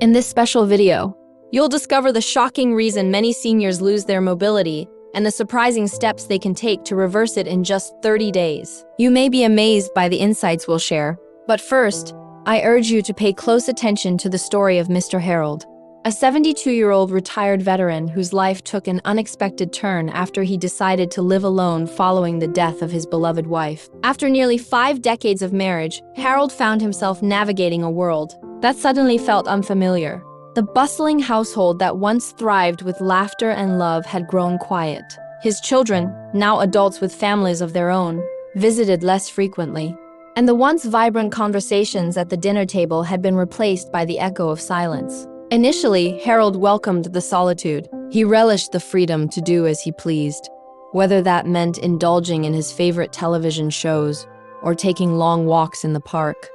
In this special video, you'll discover the shocking reason many seniors lose their mobility and the surprising steps they can take to reverse it in just 30 days. You may be amazed by the insights we'll share, but first, I urge you to pay close attention to the story of Mr. Harold, a 72-year-old retired veteran whose life took an unexpected turn after he decided to live alone following the death of his beloved wife. After nearly 5 decades of marriage, Harold found himself navigating a world that suddenly felt unfamiliar. The bustling household that once thrived with laughter and love had grown quiet. His children, now adults with families of their own, visited less frequently, and the once vibrant conversations at the dinner table had been replaced by the echo of silence. Initially, Harold welcomed the solitude. He relished the freedom to do as he pleased, whether that meant indulging in his favorite television shows or taking long walks in the park.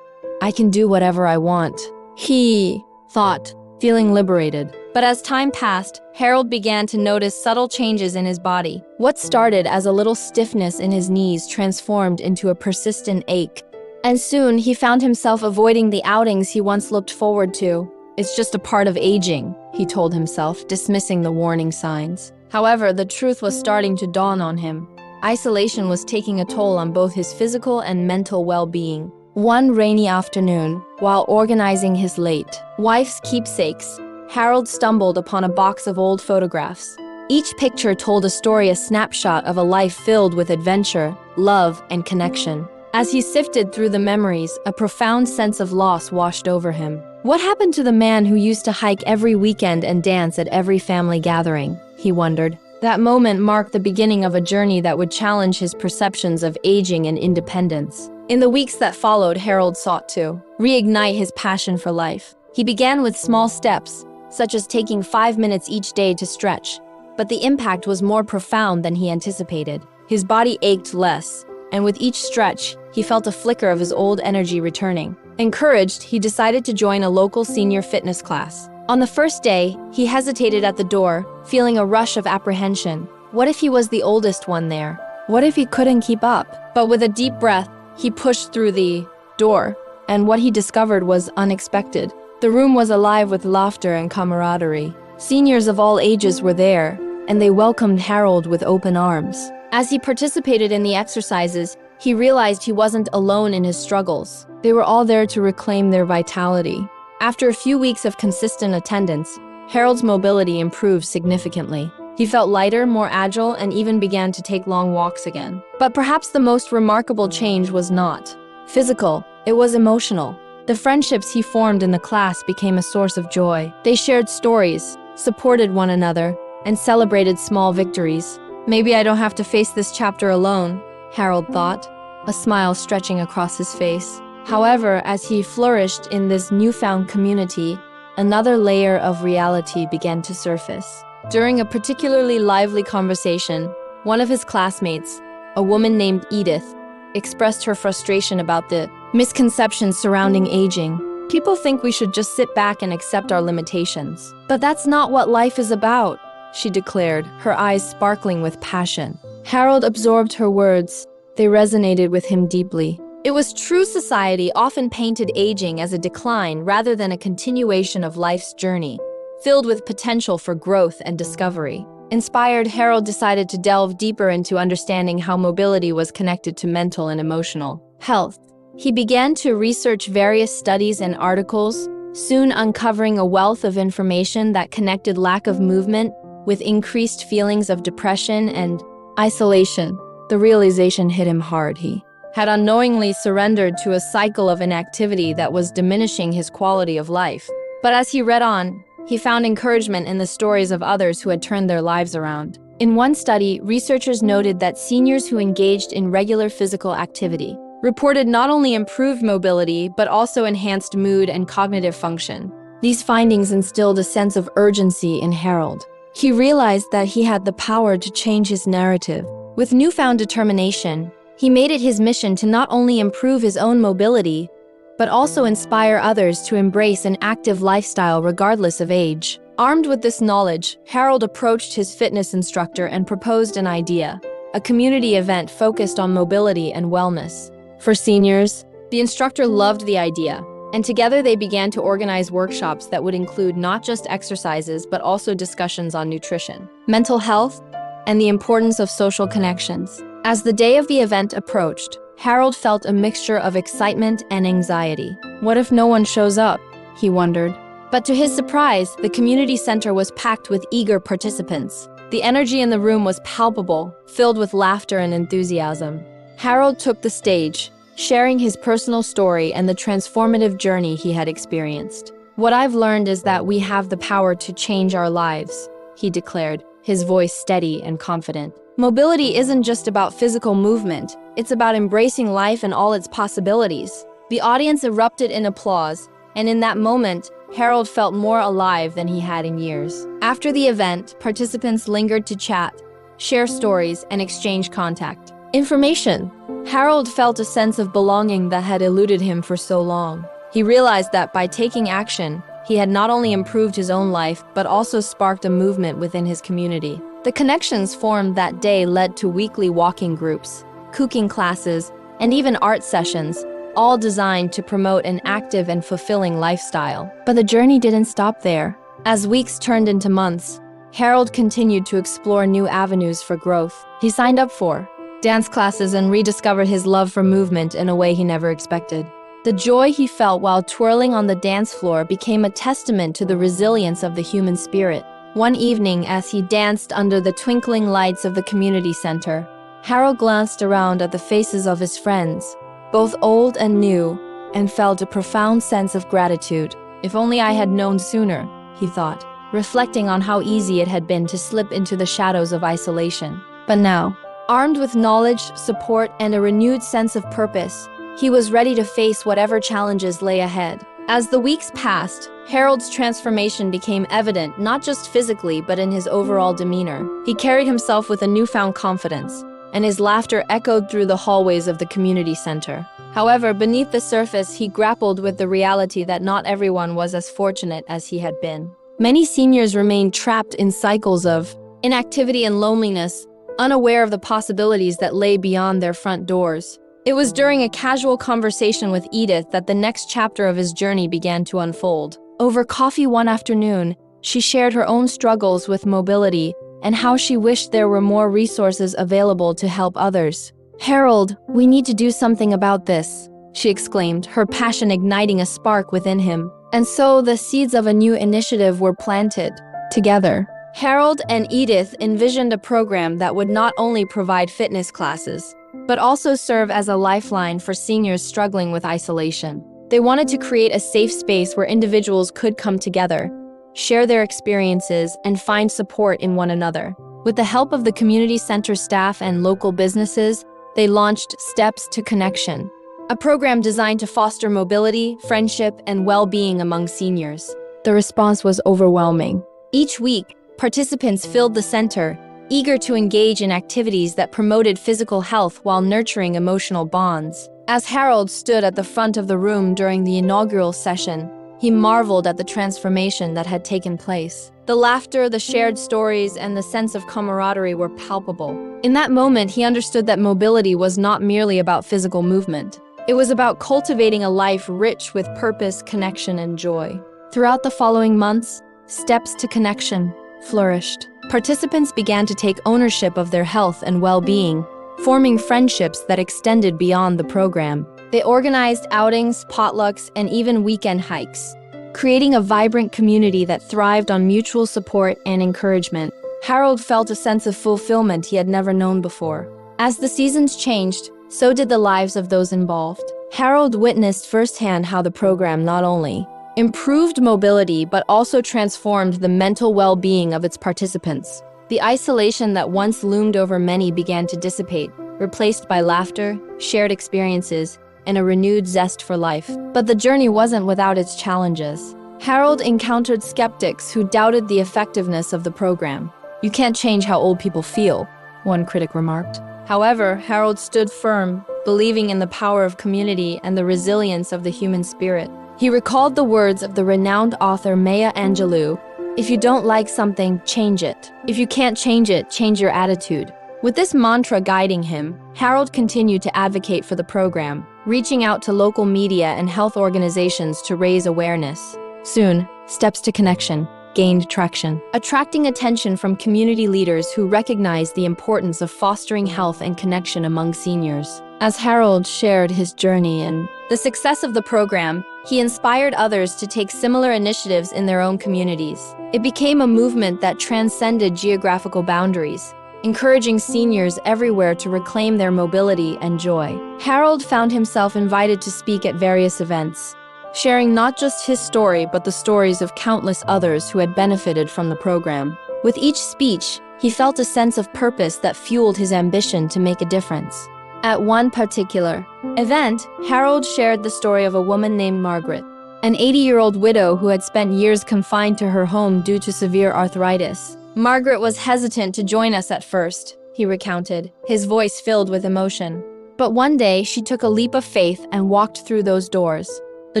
"I can do whatever I want," he thought, feeling liberated. But as time passed, Harold began to notice subtle changes in his body. What started as a little stiffness in his knees transformed into a persistent ache, and soon he found himself avoiding the outings he once looked forward to. "It's just a part of aging," he told himself, dismissing the warning signs. However, the truth was starting to dawn on him. Isolation was taking a toll on both his physical and mental well-being. One rainy afternoon, while organizing his late wife's keepsakes, Harold stumbled upon a box of old photographs. Each picture told a story, a snapshot of a life filled with adventure, love, and connection. As he sifted through the memories, a profound sense of loss washed over him. What happened to the man who used to hike every weekend and dance at every family gathering? He wondered. That moment marked the beginning of a journey that would challenge his perceptions of aging and independence. In the weeks that followed, Harold sought to reignite his passion for life. He began with small steps, such as taking 5 minutes each day to stretch, but the impact was more profound than he anticipated. His body ached less, and with each stretch, he felt a flicker of his old energy returning. Encouraged, he decided to join a local senior fitness class. On the first day, he hesitated at the door, feeling a rush of apprehension. What if he was the oldest one there? What if he couldn't keep up? But with a deep breath, he pushed through the door, and what he discovered was unexpected. The room was alive with laughter and camaraderie. Seniors of all ages were there, and they welcomed Harold with open arms. As he participated in the exercises, he realized he wasn't alone in his struggles. They were all there to reclaim their vitality. After a few weeks of consistent attendance, Harold's mobility improved significantly. He felt lighter, more agile, and even began to take long walks again. But perhaps the most remarkable change was not physical, it was emotional. The friendships he formed in the class became a source of joy. They shared stories, supported one another, and celebrated small victories. "Maybe I don't have to face this chapter alone," Harold thought, a smile stretching across his face. However, as he flourished in this newfound community, another layer of reality began to surface. During a particularly lively conversation, one of his classmates, a woman named Edith, expressed her frustration about the misconceptions surrounding aging. "People think we should just sit back and accept our limitations. But that's not what life is about," she declared, her eyes sparkling with passion. Harold absorbed her words. They resonated with him deeply. It was true. Society often painted aging as a decline rather than a continuation of life's journey, filled with potential for growth and discovery. Inspired, Harold decided to delve deeper into understanding how mobility was connected to mental and emotional health. He began to research various studies and articles, soon uncovering a wealth of information that connected lack of movement with increased feelings of depression and isolation. The realization hit him hard. He had unknowingly surrendered to a cycle of inactivity that was diminishing his quality of life. But as he read on, he found encouragement in the stories of others who had turned their lives around. In one study, researchers noted that seniors who engaged in regular physical activity reported not only improved mobility, but also enhanced mood and cognitive function. These findings instilled a sense of urgency in Harold. He realized that he had the power to change his narrative. With newfound determination, he made it his mission to not only improve his own mobility, but also inspire others to embrace an active lifestyle regardless of age. Armed with this knowledge, Harold approached his fitness instructor and proposed an idea, a community event focused on mobility and wellness. For seniors, the instructor loved the idea and together they began to organize workshops that would include not just exercises but also discussions on nutrition, mental health, and the importance of social connections. As the day of the event approached, Harold felt a mixture of excitement and anxiety. What if no one shows up? He wondered. But to his surprise, the community center was packed with eager participants. The energy in the room was palpable, filled with laughter and enthusiasm. Harold took the stage, sharing his personal story and the transformative journey he had experienced. "What I've learned is that we have the power to change our lives," he declared, his voice steady and confident. Mobility isn't just about physical movement, it's about embracing life and all its possibilities. The audience erupted in applause, and in that moment, Harold felt more alive than he had in years. After the event, participants lingered to chat, share stories, and exchange contact information. Harold felt a sense of belonging that had eluded him for so long. He realized that by taking action, he had not only improved his own life, but also sparked a movement within his community. The connections formed that day led to weekly walking groups, cooking classes, and even art sessions, all designed to promote an active and fulfilling lifestyle. But the journey didn't stop there. As weeks turned into months, Harold continued to explore new avenues for growth. He signed up for dance classes and rediscovered his love for movement in a way he never expected. The joy he felt while twirling on the dance floor became a testament to the resilience of the human spirit. One evening, as he danced under the twinkling lights of the community center, Harold glanced around at the faces of his friends, both old and new, and felt a profound sense of gratitude. "If only I had known sooner," he thought, reflecting on how easy it had been to slip into the shadows of isolation. But now, armed with knowledge, support, and a renewed sense of purpose, he was ready to face whatever challenges lay ahead. As the weeks passed, Harold's transformation became evident not just physically but in his overall demeanor. He carried himself with a newfound confidence, and his laughter echoed through the hallways of the community center. However, beneath the surface, he grappled with the reality that not everyone was as fortunate as he had been. Many seniors remained trapped in cycles of inactivity and loneliness, unaware of the possibilities that lay beyond their front doors. It was during a casual conversation with Edith that the next chapter of his journey began to unfold. Over coffee one afternoon, she shared her own struggles with mobility and how she wished there were more resources available to help others. "Harold, we need to do something about this," she exclaimed, her passion igniting a spark within him. And so the seeds of a new initiative were planted. Together, Harold and Edith envisioned a program that would not only provide fitness classes, but also serve as a lifeline for seniors struggling with isolation. They wanted to create a safe space where individuals could come together, share their experiences, and find support in one another. With the help of the community center staff and local businesses, they launched Steps to Connection, a program designed to foster mobility, friendship, and well-being among seniors. The response was overwhelming. Each week, participants filled the center, eager to engage in activities that promoted physical health while nurturing emotional bonds. As Harold stood at the front of the room during the inaugural session, he marveled at the transformation that had taken place. The laughter, the shared stories, and the sense of camaraderie were palpable. In that moment, he understood that mobility was not merely about physical movement. It was about cultivating a life rich with purpose, connection, and joy. Throughout the following months, Steps to Connection flourished. Participants began to take ownership of their health and well-being, forming friendships that extended beyond the program. They organized outings, potlucks, and even weekend hikes, creating a vibrant community that thrived on mutual support and encouragement. Harold felt a sense of fulfillment he had never known before. As the seasons changed, so did the lives of those involved. Harold witnessed firsthand how the program not only improved mobility but also transformed the mental well-being of its participants. The isolation that once loomed over many began to dissipate, replaced by laughter, shared experiences, and a renewed zest for life. But the journey wasn't without its challenges. Harold encountered skeptics who doubted the effectiveness of the program. "You can't change how old people feel," one critic remarked. However, Harold stood firm, believing in the power of community and the resilience of the human spirit. He recalled the words of the renowned author Maya Angelou, "If you don't like something, change it. If you can't change it, change your attitude." With this mantra guiding him, Harold continued to advocate for the program. reaching out to local media and health organizations to raise awareness. Soon, Steps to Connection gained traction, attracting attention from community leaders who recognized the importance of fostering health and connection among seniors. As Harold shared his journey and the success of the program, he inspired others to take similar initiatives in their own communities. It became a movement that transcended geographical boundaries, encouraging seniors everywhere to reclaim their mobility and joy. Harold found himself invited to speak at various events, sharing not just his story but the stories of countless others who had benefited from the program. With each speech, he felt a sense of purpose that fueled his ambition to make a difference. At one particular event, Harold shared the story of a woman named Margaret, an 80-year-old widow who had spent years confined to her home due to severe arthritis. Margaret was hesitant to join us at first, he recounted, his voice filled with emotion. But one day, she took a leap of faith and walked through those doors. The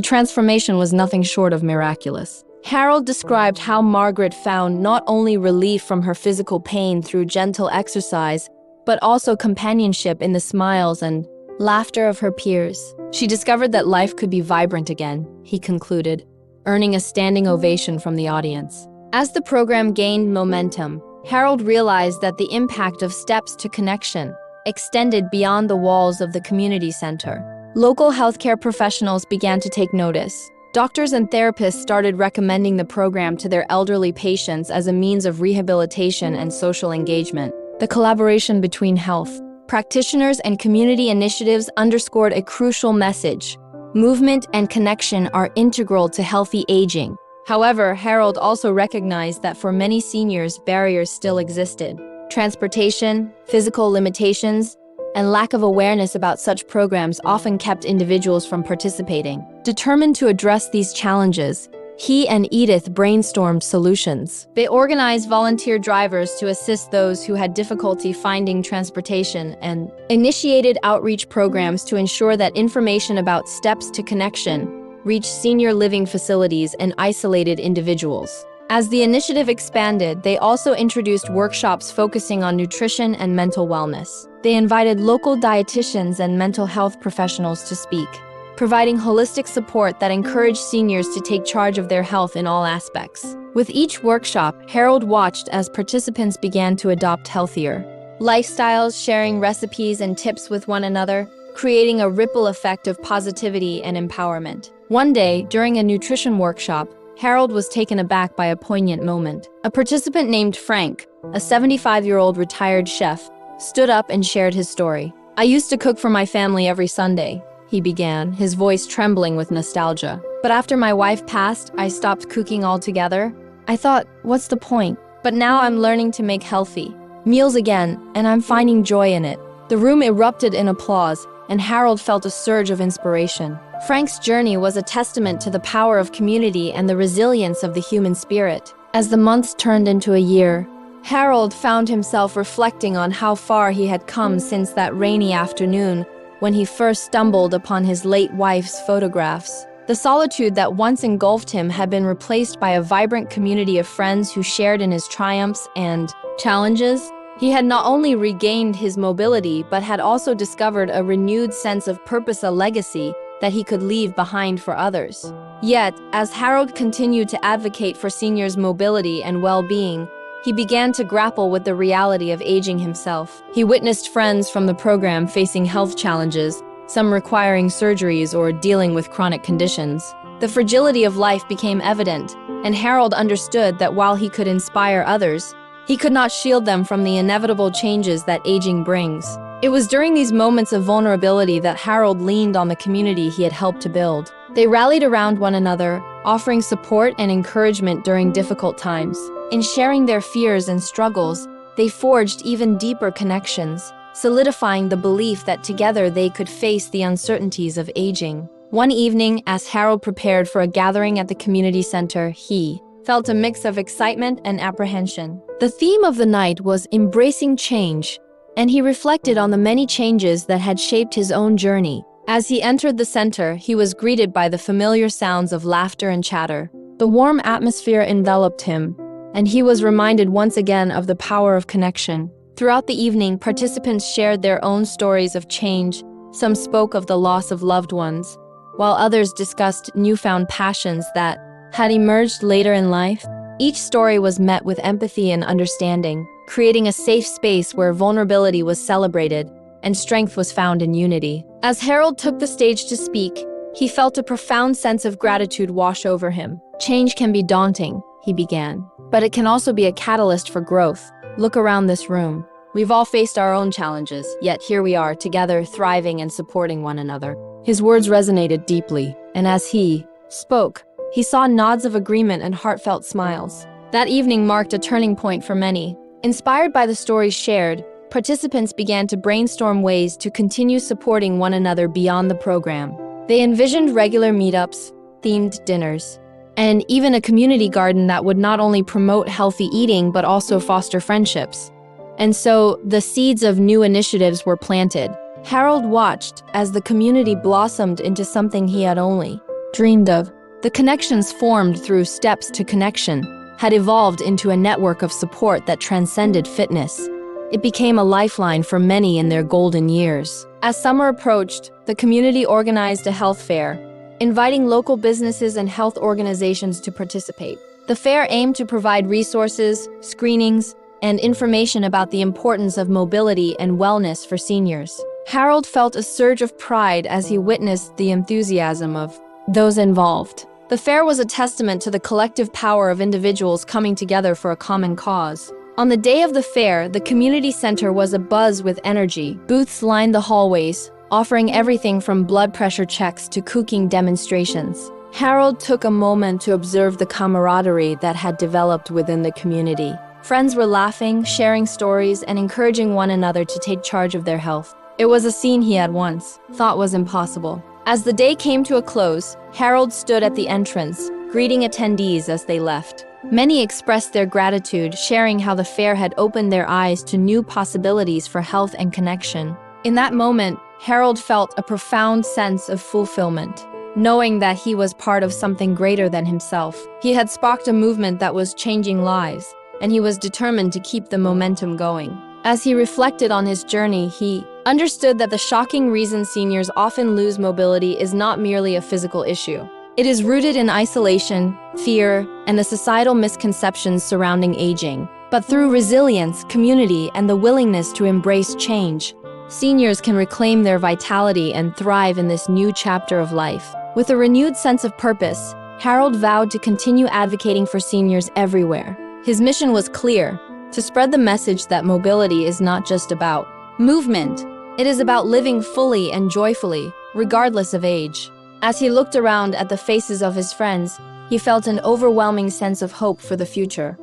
transformation was nothing short of miraculous. Harold described how Margaret found not only relief from her physical pain through gentle exercise, but also companionship in the smiles and laughter of her peers. She discovered that life could be vibrant again, he concluded, earning a standing ovation from the audience. As the program gained momentum, Harold realized that the impact of Steps to Connection extended beyond the walls of the community center. Local healthcare professionals began to take notice. Doctors and therapists started recommending the program to their elderly patients as a means of rehabilitation and social engagement. The collaboration between health practitioners and community initiatives underscored a crucial message. Movement and connection are integral to healthy aging. However, Harold also recognized that for many seniors, barriers still existed. Transportation, physical limitations, and lack of awareness about such programs often kept individuals from participating. Determined to address these challenges, he and Edith brainstormed solutions. They organized volunteer drivers to assist those who had difficulty finding transportation and initiated outreach programs to ensure that information about Steps to Connection reached senior living facilities and isolated individuals. As the initiative expanded, they also introduced workshops focusing on nutrition and mental wellness. They invited local dietitians and mental health professionals to speak, providing holistic support that encouraged seniors to take charge of their health in all aspects. With each workshop, Harold watched as participants began to adopt healthier lifestyles, sharing recipes and tips with one another, creating a ripple effect of positivity and empowerment. One day, during a nutrition workshop, Harold was taken aback by a poignant moment. A participant named Frank, a 75-year-old retired chef, stood up and shared his story. "I used to cook for my family every Sunday," he began, his voice trembling with nostalgia. "But after my wife passed, I stopped cooking altogether. I thought, what's the point? But now I'm learning to make healthy meals again, and I'm finding joy in it." The room erupted in applause, and Harold felt a surge of inspiration. Frank's journey was a testament to the power of community and the resilience of the human spirit. As the months turned into a year, Harold found himself reflecting on how far he had come since that rainy afternoon when he first stumbled upon his late wife's photographs. The solitude that once engulfed him had been replaced by a vibrant community of friends who shared in his triumphs and challenges. He had not only regained his mobility, but had also discovered a renewed sense of purpose, a legacy that he could leave behind for others. Yet, as Harold continued to advocate for seniors' mobility and well-being, he began to grapple with the reality of aging himself. He witnessed friends from the program facing health challenges, some requiring surgeries or dealing with chronic conditions. The fragility of life became evident, and Harold understood that while he could inspire others, he could not shield them from the inevitable changes that aging brings. It was during these moments of vulnerability that Harold leaned on the community he had helped to build. They rallied around one another, offering support and encouragement during difficult times. In sharing their fears and struggles, they forged even deeper connections, solidifying the belief that together they could face the uncertainties of aging. One evening, as Harold prepared for a gathering at the community center, he felt a mix of excitement and apprehension. The theme of the night was embracing change, and he reflected on the many changes that had shaped his own journey. As he entered the center, he was greeted by the familiar sounds of laughter and chatter. The warm atmosphere enveloped him, and he was reminded once again of the power of connection. Throughout the evening, participants shared their own stories of change, Some spoke of the loss of loved ones, while others discussed newfound passions that had emerged later in life. Each story was met with empathy and understanding, creating a safe space where vulnerability was celebrated and strength was found in unity. As Harold took the stage to speak, he felt a profound sense of gratitude wash over him. Change can be daunting, he began, but it can also be a catalyst for growth. Look around this room. We've all faced our own challenges, yet here we are, together, thriving and supporting one another. His words resonated deeply, and as he spoke, he saw nods of agreement and heartfelt smiles. That evening marked a turning point for many. Inspired by the stories shared, participants began to brainstorm ways to continue supporting one another beyond the program. They envisioned regular meetups, themed dinners, and even a community garden that would not only promote healthy eating but also foster friendships. And so, the seeds of new initiatives were planted. Harold watched as the community blossomed into something he had only dreamed of. The connections formed through Steps to Connection had evolved into a network of support that transcended fitness. It became a lifeline for many in their golden years. As summer approached, the community organized a health fair, inviting local businesses and health organizations to participate. The fair aimed to provide resources, screenings, and information about the importance of mobility and wellness for seniors. Harold felt a surge of pride as he witnessed the enthusiasm of those involved. The fair was a testament to the collective power of individuals coming together for a common cause. On the day of the fair, the community center was abuzz with energy. Booths lined the hallways, offering everything from blood pressure checks to cooking demonstrations. Harold took a moment to observe the camaraderie that had developed within the community. Friends were laughing, sharing stories, and encouraging one another to take charge of their health. It was a scene he had once thought was impossible. As the day came to a close, Harold stood at the entrance, greeting attendees as they left. Many expressed their gratitude, sharing how the fair had opened their eyes to new possibilities for health and connection. In that moment, Harold felt a profound sense of fulfillment, knowing that he was part of something greater than himself. He had sparked a movement that was changing lives, and he was determined to keep the momentum going. As he reflected on his journey, he understood that the shocking reason seniors often lose mobility is not merely a physical issue. It is rooted in isolation, fear, and the societal misconceptions surrounding aging. But through resilience, community, and the willingness to embrace change, seniors can reclaim their vitality and thrive in this new chapter of life. With a renewed sense of purpose, Harold vowed to continue advocating for seniors everywhere. His mission was clear: to spread the message that mobility is not just about movement. It is about living fully and joyfully, regardless of age. As he looked around at the faces of his friends, he felt an overwhelming sense of hope for the future.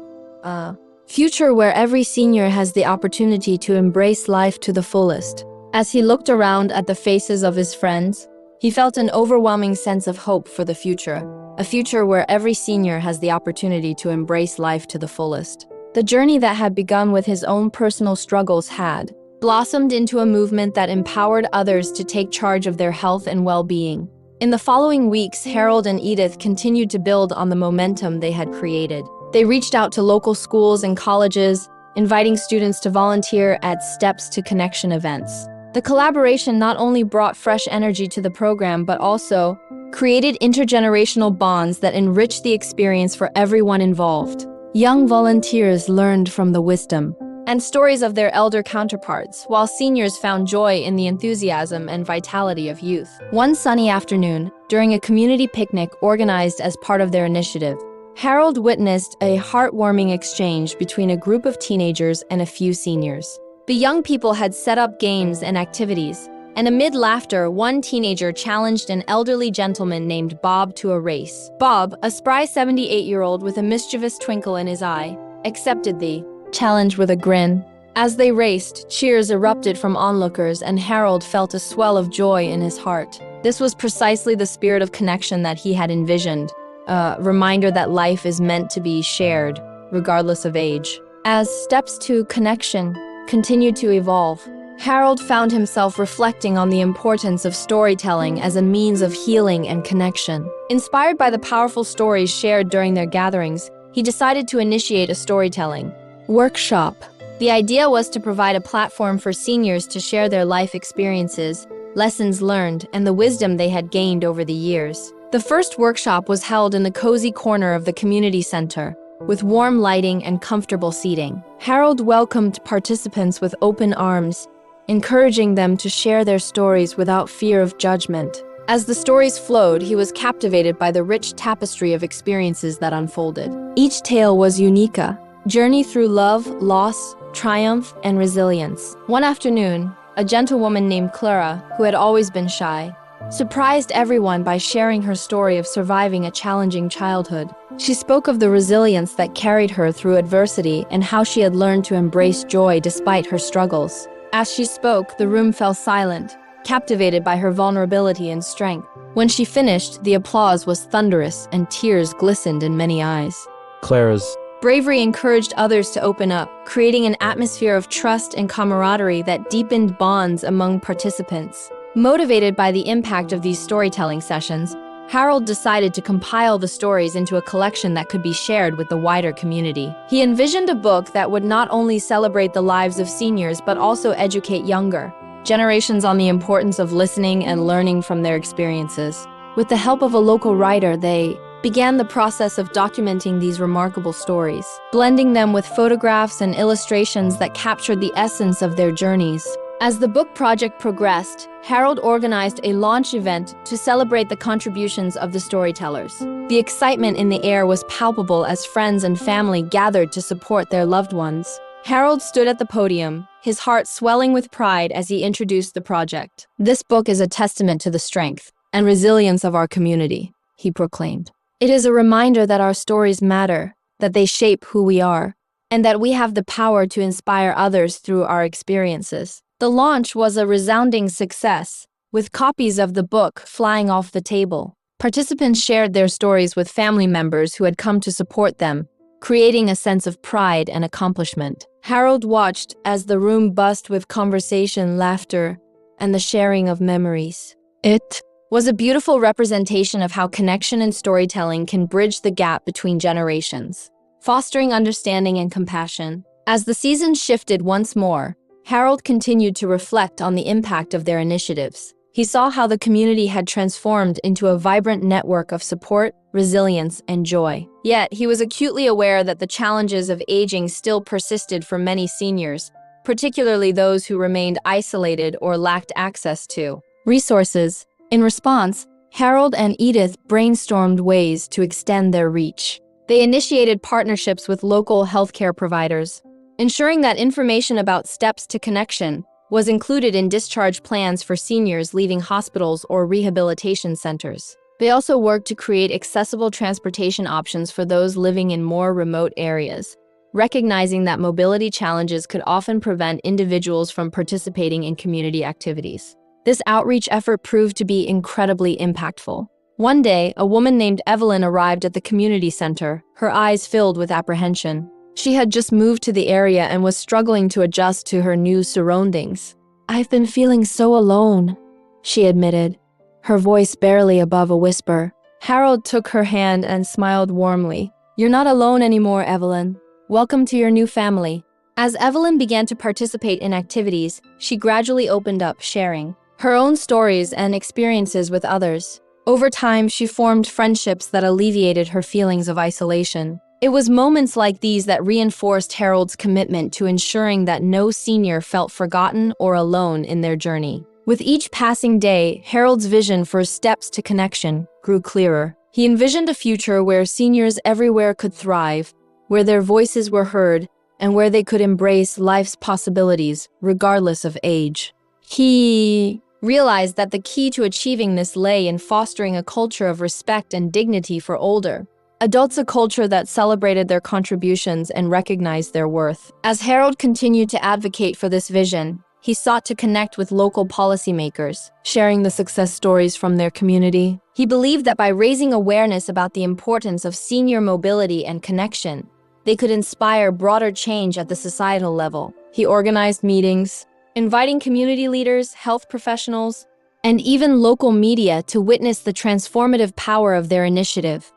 A future where every senior has the opportunity to embrace life to the fullest. As he looked around at the faces of his friends, he felt an overwhelming sense of hope for the future. A future where every senior has the opportunity to embrace life to the fullest. The journey that had begun with his own personal struggles had blossomed into a movement that empowered others to take charge of their health and well-being. In the following weeks, Harold and Edith continued to build on the momentum they had created. They reached out to local schools and colleges, inviting students to volunteer at Steps to Connection events. The collaboration not only brought fresh energy to the program, but also created intergenerational bonds that enriched the experience for everyone involved. Young volunteers learned from the wisdom and stories of their elder counterparts, while seniors found joy in the enthusiasm and vitality of youth. One sunny afternoon, during a community picnic organized as part of their initiative, Harold witnessed a heartwarming exchange between a group of teenagers and a few seniors. The young people had set up games and activities, and amid laughter, one teenager challenged an elderly gentleman named Bob to a race. Bob, a spry 78-year-old with a mischievous twinkle in his eye, accepted the challenge with a grin. As they raced, cheers erupted from onlookers, and Harold felt a swell of joy in his heart. This was precisely the spirit of connection that he had envisioned, a reminder that life is meant to be shared, regardless of age. As Steps to Connection continued to evolve, Harold found himself reflecting on the importance of storytelling as a means of healing and connection. Inspired by the powerful stories shared during their gatherings, he decided to initiate a storytelling workshop. The idea was to provide a platform for seniors to share their life experiences, lessons learned, and the wisdom they had gained over the years. The first workshop was held in the cozy corner of the community center, with warm lighting and comfortable seating. Harold welcomed participants with open arms, encouraging them to share their stories without fear of judgment. As the stories flowed, he was captivated by the rich tapestry of experiences that unfolded. Each tale was unique, a journey through love, loss, triumph, and resilience. One afternoon, a gentlewoman named Clara, who had always been shy, surprised everyone by sharing her story of surviving a challenging childhood. She spoke of the resilience that carried her through adversity and how she had learned to embrace joy despite her struggles. As she spoke, the room fell silent, captivated by her vulnerability and strength. When she finished, the applause was thunderous and tears glistened in many eyes. Clara's Bravery encouraged others to open up, creating an atmosphere of trust and camaraderie that deepened bonds among participants. Motivated by the impact of these storytelling sessions, Harold decided to compile the stories into a collection that could be shared with the wider community. He envisioned a book that would not only celebrate the lives of seniors but also educate younger generations on the importance of listening and learning from their experiences. With the help of a local writer, they began the process of documenting these remarkable stories, blending them with photographs and illustrations that captured the essence of their journeys. As the book project progressed, Harold organized a launch event to celebrate the contributions of the storytellers. The excitement in the air was palpable as friends and family gathered to support their loved ones. Harold stood at the podium, his heart swelling with pride as he introduced the project. "This book is a testament to the strength and resilience of our community," he proclaimed. "It is a reminder that our stories matter, that they shape who we are, and that we have the power to inspire others through our experiences." The launch was a resounding success, with copies of the book flying off the table. Participants shared their stories with family members who had come to support them, creating a sense of pride and accomplishment. Harold watched as the room buzzed with conversation, laughter, and the sharing of memories. It was a beautiful representation of how connection and storytelling can bridge the gap between generations, fostering understanding and compassion. As the season shifted once more, Harold continued to reflect on the impact of their initiatives. He saw how the community had transformed into a vibrant network of support, resilience, and joy. Yet, he was acutely aware that the challenges of aging still persisted for many seniors, particularly those who remained isolated or lacked access to resources. In response, Harold and Edith brainstormed ways to extend their reach. They initiated partnerships with local healthcare providers, ensuring that information about steps to connection was included in discharge plans for seniors leaving hospitals or rehabilitation centers. They also worked to create accessible transportation options for those living in more remote areas, recognizing that mobility challenges could often prevent individuals from participating in community activities. This outreach effort proved to be incredibly impactful. One day, a woman named Evelyn arrived at the community center, her eyes filled with apprehension. She had just moved to the area and was struggling to adjust to her new surroundings. "I've been feeling so alone," she admitted, her voice barely above a whisper. Harold took her hand and smiled warmly. "You're not alone anymore, Evelyn. Welcome to your new family." As Evelyn began to participate in activities, she gradually opened up, sharing her own stories and experiences with others. Over time, she formed friendships that alleviated her feelings of isolation. It was moments like these that reinforced Harold's commitment to ensuring that no senior felt forgotten or alone in their journey. With each passing day, Harold's vision for steps to connection grew clearer. He envisioned a future where seniors everywhere could thrive, where their voices were heard, and where they could embrace life's possibilities, regardless of age. He realized that the key to achieving this lay in fostering a culture of respect and dignity for older adults, a culture that celebrated their contributions and recognized their worth. As Harold continued to advocate for this vision, he sought to connect with local policymakers, sharing the success stories from their community. He believed that by raising awareness about the importance of senior mobility and connection, they could inspire broader change at the societal level. He organized meetings, inviting community leaders, health professionals, and even local media to witness the transformative power of their initiative.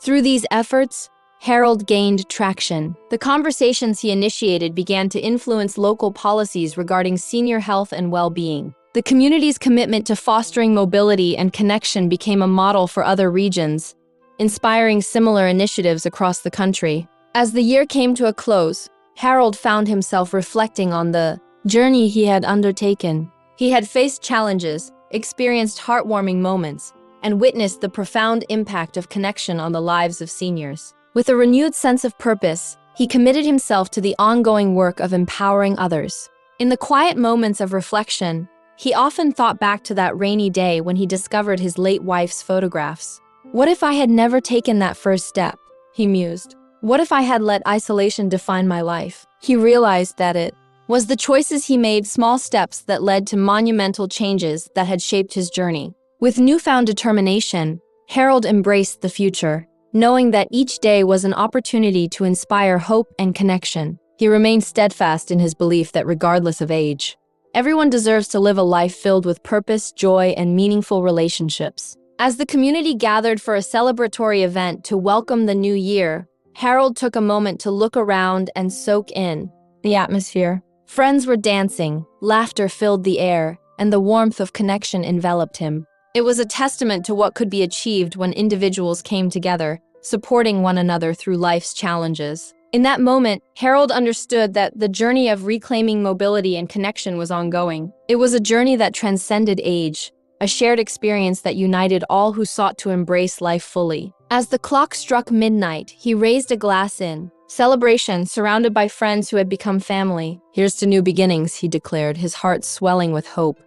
Through these efforts, Harold gained traction. The conversations he initiated began to influence local policies regarding senior health and well-being. The community's commitment to fostering mobility and connection became a model for other regions, inspiring similar initiatives across the country. As the year came to a close, Harold found himself reflecting on the journey he had undertaken. He had faced challenges, experienced heartwarming moments, and witnessed the profound impact of connection on the lives of seniors. With a renewed sense of purpose, he committed himself to the ongoing work of empowering others. In the quiet moments of reflection, he often thought back to that rainy day when he discovered his late wife's photographs. What if I had never taken that first step? He mused. What if I had let isolation define my life? He realized that it was the choices he made, small steps that led to monumental changes that had shaped his journey. With newfound determination, Harold embraced the future, knowing that each day was an opportunity to inspire hope and connection. He remained steadfast in his belief that regardless of age, everyone deserves to live a life filled with purpose, joy, and meaningful relationships. As the community gathered for a celebratory event to welcome the new year, Harold took a moment to look around and soak in the atmosphere. Friends were dancing, laughter filled the air, and the warmth of connection enveloped him. It was a testament to what could be achieved when individuals came together, supporting one another through life's challenges. In that moment, Harold understood that the journey of reclaiming mobility and connection was ongoing. It was a journey that transcended age, a shared experience that united all who sought to embrace life fully. As the clock struck midnight, he raised a glass in celebration, surrounded by friends who had become family. "Here's to new beginnings," he declared, his heart swelling with hope.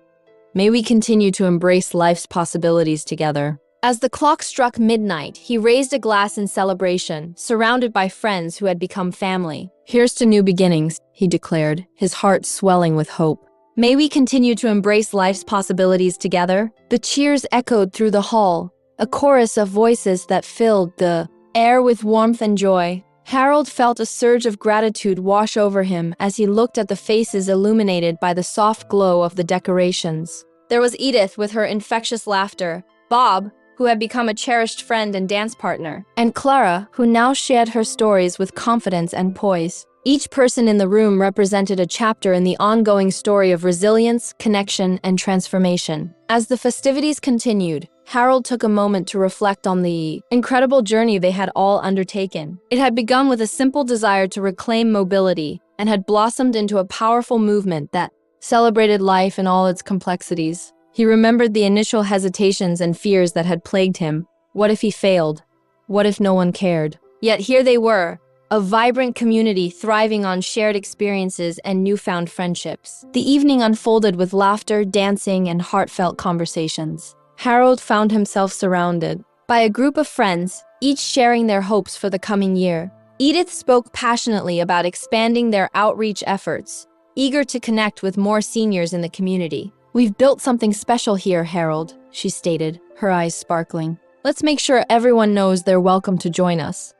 "May we continue to embrace life's possibilities together." As the clock struck midnight, he raised a glass in celebration, surrounded by friends who had become family. "Here's to new beginnings," he declared, his heart swelling with hope. "May we continue to embrace life's possibilities together." The cheers echoed through the hall, a chorus of voices that filled the air with warmth and joy. Harold felt a surge of gratitude wash over him as he looked at the faces illuminated by the soft glow of the decorations. There was Edith with her infectious laughter, Bob, who had become a cherished friend and dance partner, and Clara, who now shared her stories with confidence and poise. Each person in the room represented a chapter in the ongoing story of resilience, connection, and transformation. As the festivities continued, Harold took a moment to reflect on the incredible journey they had all undertaken. It had begun with a simple desire to reclaim mobility and had blossomed into a powerful movement that celebrated life in all its complexities. He remembered the initial hesitations and fears that had plagued him. What if he failed? What if no one cared? Yet here they were, a vibrant community thriving on shared experiences and newfound friendships. The evening unfolded with laughter, dancing, and heartfelt conversations. Harold found himself surrounded by a group of friends, each sharing their hopes for the coming year. Edith spoke passionately about expanding their outreach efforts, eager to connect with more seniors in the community. "We've built something special here, Harold," she stated, her eyes sparkling. "Let's make sure everyone knows they're welcome to join us."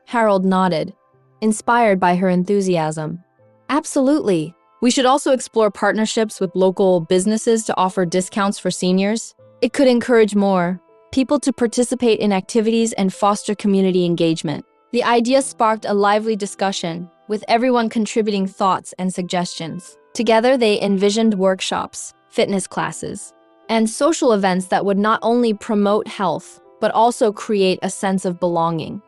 Harold nodded, inspired by her enthusiasm. "Absolutely. We should also explore partnerships with local businesses to offer discounts for seniors. It could encourage more people to participate in activities and foster community engagement." The idea sparked a lively discussion, with everyone contributing thoughts and suggestions. Together, they envisioned workshops, fitness classes, and social events that would not only promote health, but also create a sense of belonging.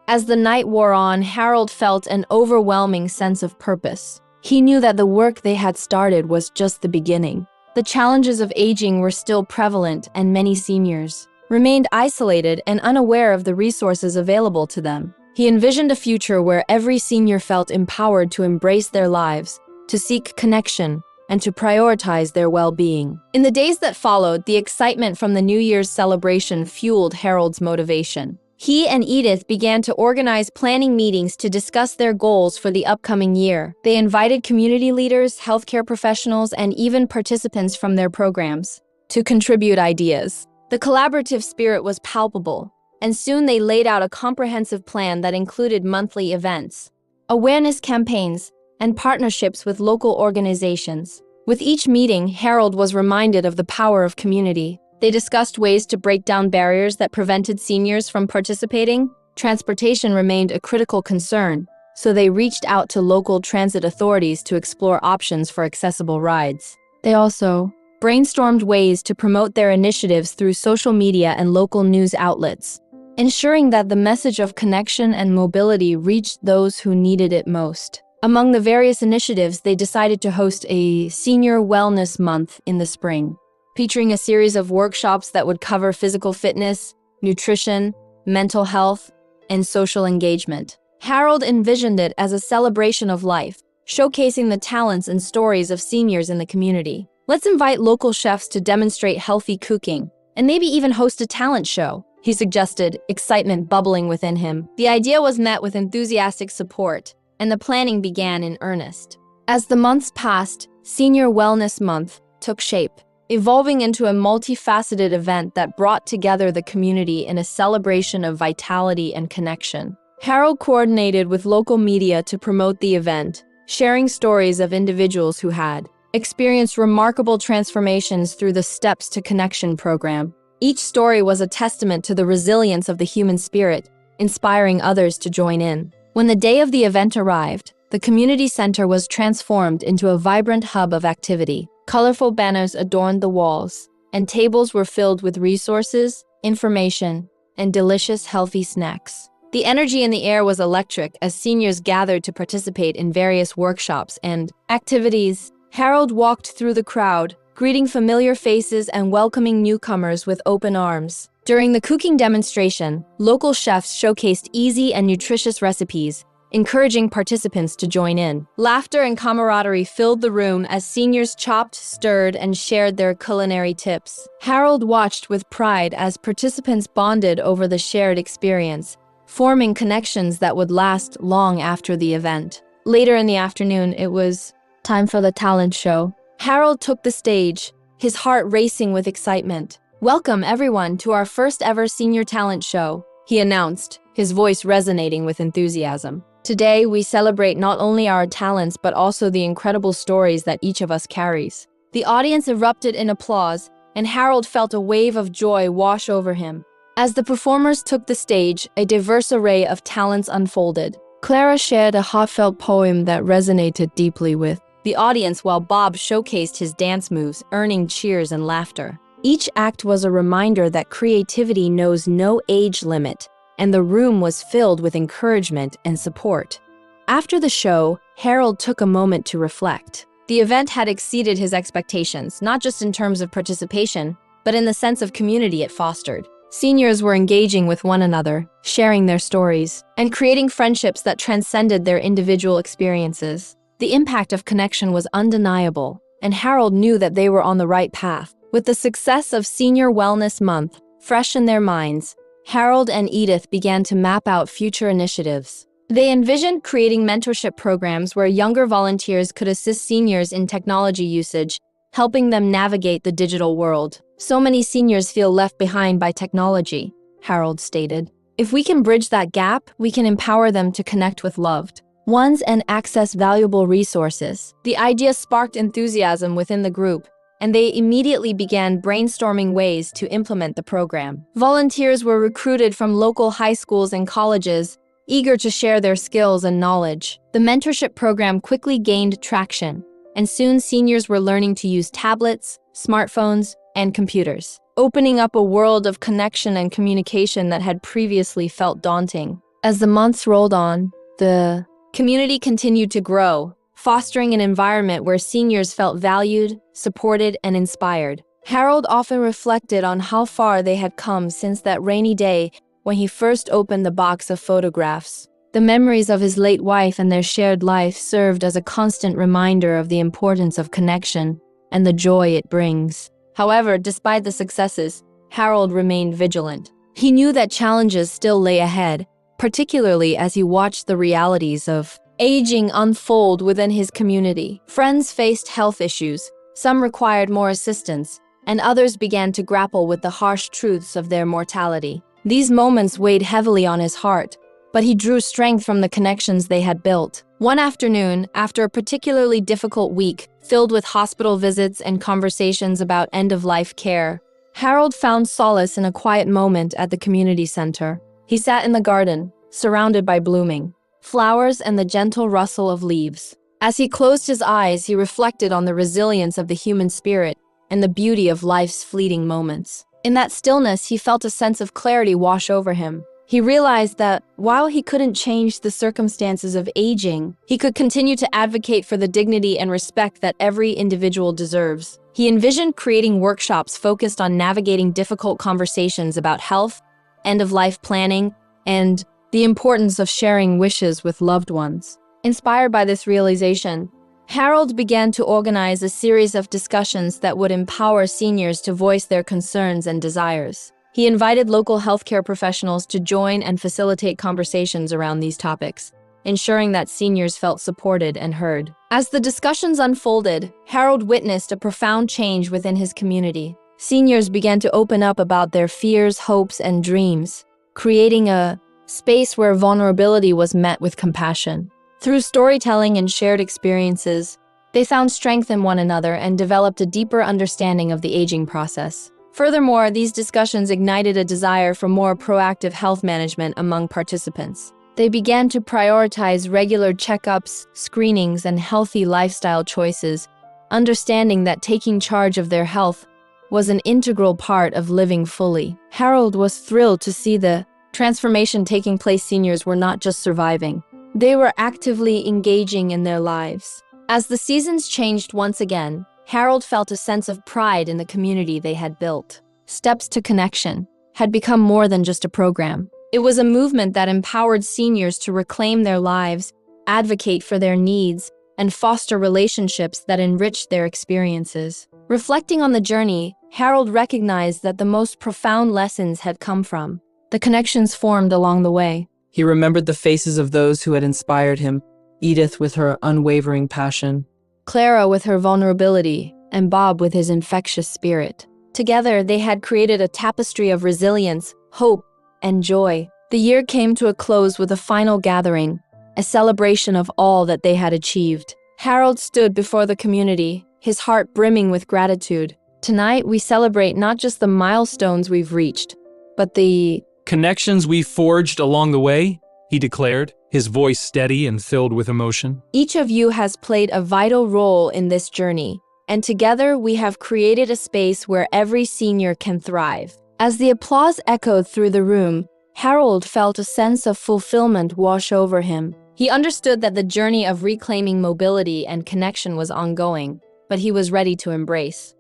As the night wore on, Harold felt an overwhelming sense of purpose. He knew that the work they had started was just the beginning. The challenges of aging were still prevalent, and many seniors remained isolated and unaware of the resources available to them. He envisioned a future where every senior felt empowered to embrace their lives, to seek connection, and to prioritize their well-being. In the days that followed, the excitement from the New Year's celebration fueled Harold's motivation. He and Edith began to organize planning meetings to discuss their goals for the upcoming year. They invited community leaders, healthcare professionals, and even participants from their programs to contribute ideas. The collaborative spirit was palpable, and soon they laid out a comprehensive plan that included monthly events, awareness campaigns, and partnerships with local organizations. With each meeting, Harold was reminded of the power of community. They discussed ways to break down barriers that prevented seniors from participating. Transportation remained a critical concern, so they reached out to local transit authorities to explore options for accessible rides. They also brainstormed ways to promote their initiatives through social media and local news outlets, ensuring that the message of connection and mobility reached those who needed it most. Among the various initiatives, they decided to host a Senior Wellness Month in the spring, featuring a series of workshops that would cover physical fitness, nutrition, mental health, and social engagement. Harold envisioned it as a celebration of life, showcasing the talents and stories of seniors in the community. Let's invite local chefs to demonstrate healthy cooking, and maybe even host a talent show, he suggested, excitement bubbling within him. The idea was met with enthusiastic support, and the planning began in earnest. As the months passed, Senior Wellness Month took shape, evolving into a multifaceted event that brought together the community in a celebration of vitality and connection. Harold coordinated with local media to promote the event, sharing stories of individuals who had experienced remarkable transformations through the Steps to Connection program. Each story was a testament to the resilience of the human spirit, inspiring others to join in. When the day of the event arrived, the community center was transformed into a vibrant hub of activity. Colorful banners adorned the walls, and tables were filled with resources, information, and delicious, healthy snacks. The energy in the air was electric as seniors gathered to participate in various workshops and activities. Harold walked through the crowd, greeting familiar faces and welcoming newcomers with open arms. During the cooking demonstration, local chefs showcased easy and nutritious recipes, encouraging participants to join in. Laughter and camaraderie filled the room as seniors chopped, stirred, and shared their culinary tips. Harold watched with pride as participants bonded over the shared experience, forming connections that would last long after the event. Later in the afternoon, it was time for the talent show. Harold took the stage, his heart racing with excitement. "Welcome, everyone, to our first ever senior talent show," he announced, his voice resonating with enthusiasm. "Today, we celebrate not only our talents but also the incredible stories that each of us carries." The audience erupted in applause, and Harold felt a wave of joy wash over him. As the performers took the stage, a diverse array of talents unfolded. Clara shared a heartfelt poem that resonated deeply with the audience, while Bob showcased his dance moves, earning cheers and laughter. Each act was a reminder that creativity knows no age limit, and the room was filled with encouragement and support. After the show, Harold took a moment to reflect. The event had exceeded his expectations, not just in terms of participation, but in the sense of community it fostered. Seniors were engaging with one another, sharing their stories, and creating friendships that transcended their individual experiences. The impact of connection was undeniable, and Harold knew that they were on the right path. With the success of Senior Wellness Month fresh in their minds, Harold and Edith began to map out future initiatives. They envisioned creating mentorship programs where younger volunteers could assist seniors in technology usage, helping them navigate the digital world. "So many seniors feel left behind by technology," Harold stated. "If we can bridge that gap, we can empower them to connect with loved ones and access valuable resources." The idea sparked enthusiasm within the group, and they immediately began brainstorming ways to implement the program. Volunteers were recruited from local high schools and colleges, eager to share their skills and knowledge. The mentorship program quickly gained traction, and soon seniors were learning to use tablets, smartphones, and computers, opening up a world of connection and communication that had previously felt daunting. As the months rolled on, the community continued to grow, fostering an environment where seniors felt valued, supported, and inspired. Harold often reflected on how far they had come since that rainy day when he first opened the box of photographs. The memories of his late wife and their shared life served as a constant reminder of the importance of connection and the joy it brings. However, despite the successes, Harold remained vigilant. He knew that challenges still lay ahead, particularly as he watched the realities of aging unfold within his community. Friends faced health issues, some required more assistance, and others began to grapple with the harsh truths of their mortality. These moments weighed heavily on his heart, but he drew strength from the connections they had built. One afternoon, after a particularly difficult week, filled with hospital visits and conversations about end-of-life care, Harold found solace in a quiet moment at the community center. He sat in the garden, surrounded by blooming flowers and the gentle rustle of leaves. As he closed his eyes, he reflected on the resilience of the human spirit and the beauty of life's fleeting moments. In that stillness, he felt a sense of clarity wash over him. He realized that while he couldn't change the circumstances of aging, he could continue to advocate for the dignity and respect that every individual deserves. He envisioned creating workshops focused on navigating difficult conversations about health, end-of-life planning, and the importance of sharing wishes with loved ones. Inspired by this realization, Harold began to organize a series of discussions that would empower seniors to voice their concerns and desires. He invited local healthcare professionals to join and facilitate conversations around these topics, ensuring that seniors felt supported and heard. As the discussions unfolded, Harold witnessed a profound change within his community. Seniors began to open up about their fears, hopes, and dreams, creating a space where vulnerability was met with compassion. Through storytelling and shared experiences, they found strength in one another and developed a deeper understanding of the aging process. Furthermore, these discussions ignited a desire for more proactive health management among participants. They began to prioritize regular checkups, screenings, and healthy lifestyle choices, understanding that taking charge of their health was an integral part of living fully. Harold was thrilled to see the transformation taking place. Seniors were not just surviving, they were actively engaging in their lives. As the seasons changed once again, Harold felt a sense of pride in the community they had built. Steps to Connection had become more than just a program. It was a movement that empowered seniors to reclaim their lives, advocate for their needs, and foster relationships that enriched their experiences. Reflecting on the journey, Harold recognized that the most profound lessons had come from the connections formed along the way. He remembered the faces of those who had inspired him, Edith with her unwavering passion, Clara with her vulnerability, and Bob with his infectious spirit. Together, they had created a tapestry of resilience, hope, and joy. The year came to a close with a final gathering, a celebration of all that they had achieved. Harold stood before the community, his heart brimming with gratitude. Tonight, we celebrate not just the milestones we've reached, but the connections we forged along the way, he declared, his voice steady and filled with emotion. Each of you has played a vital role in this journey, and together we have created a space where every senior can thrive. As the applause echoed through the room, Harold felt a sense of fulfillment wash over him. He understood that the journey of reclaiming mobility and connection was ongoing, but he was ready to embrace